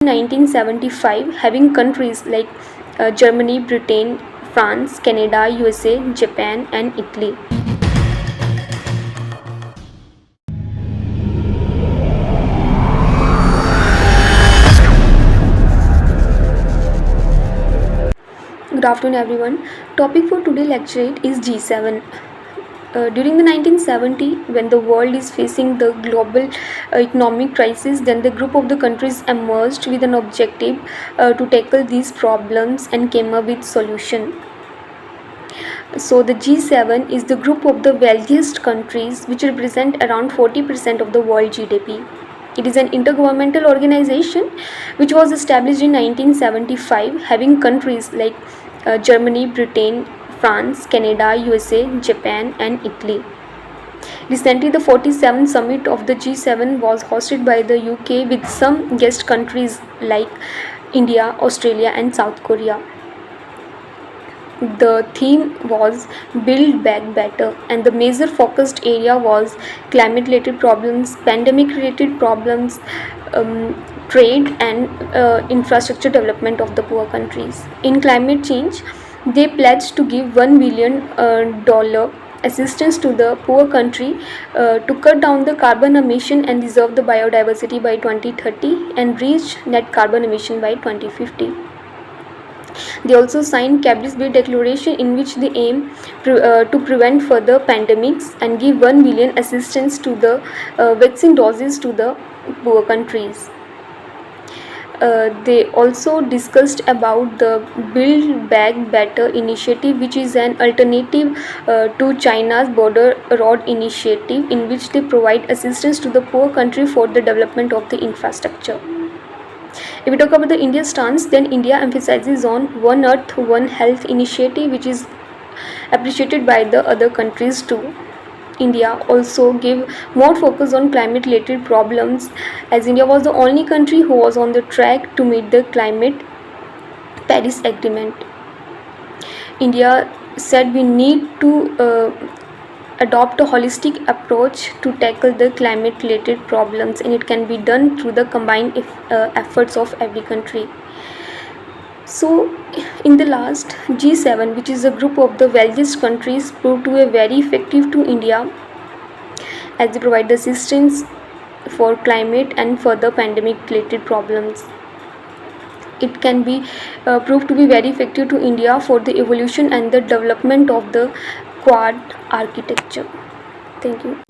1975, having countries like Germany, Britain, France, Canada, USA, Japan, and Italy. Good afternoon, everyone. Topic for today lecture is G7. During the 1970, when the world is facing the global economic crisis, then the group of the countries emerged with an objective to tackle these problems and came up with solution. So the G7 is the group of the wealthiest countries which represent around 40% of the world GDP. It is an intergovernmental organization which was established in 1975, having countries like Germany, Britain, France, Canada, USA, Japan, and Italy. Recently, the 47th summit of the G7 was hosted by the UK with some guest countries like India, Australia, and South Korea. The theme was Build Back Better, and the major focused area was climate related problems, pandemic related problems, trade, and infrastructure development of the poor countries. In climate change, they pledged to give $1 billion assistance to the poor country to cut down the carbon emission and reserve the biodiversity by 2030 and reach net carbon emission by 2050. They also signed Cambridge Bay Declaration, in which they aim to prevent further pandemics and give 1 billion assistance to the vaccine doses to the poor countries. They also discussed about the Build Back Better initiative, which is an alternative to China's Border Road initiative, in which they provide assistance to the poor country for the development of the infrastructure. If we talk about the India stance, then India emphasizes on One Earth, One Health initiative, which is appreciated by the other countries too. India also gave more focus on climate related problems, as India was the only country who was on the track to meet the climate Paris Agreement. India said we need to adopt a holistic approach to tackle the climate related problems, and it can be done through the combined efforts of every country. So in the last, G7, which is a group of the wealthiest countries, proved to be very effective to India, as they provide assistance for climate and further pandemic related problems. It can be proved to be very effective to India for the evolution and the development of the Quad architecture. Thank you.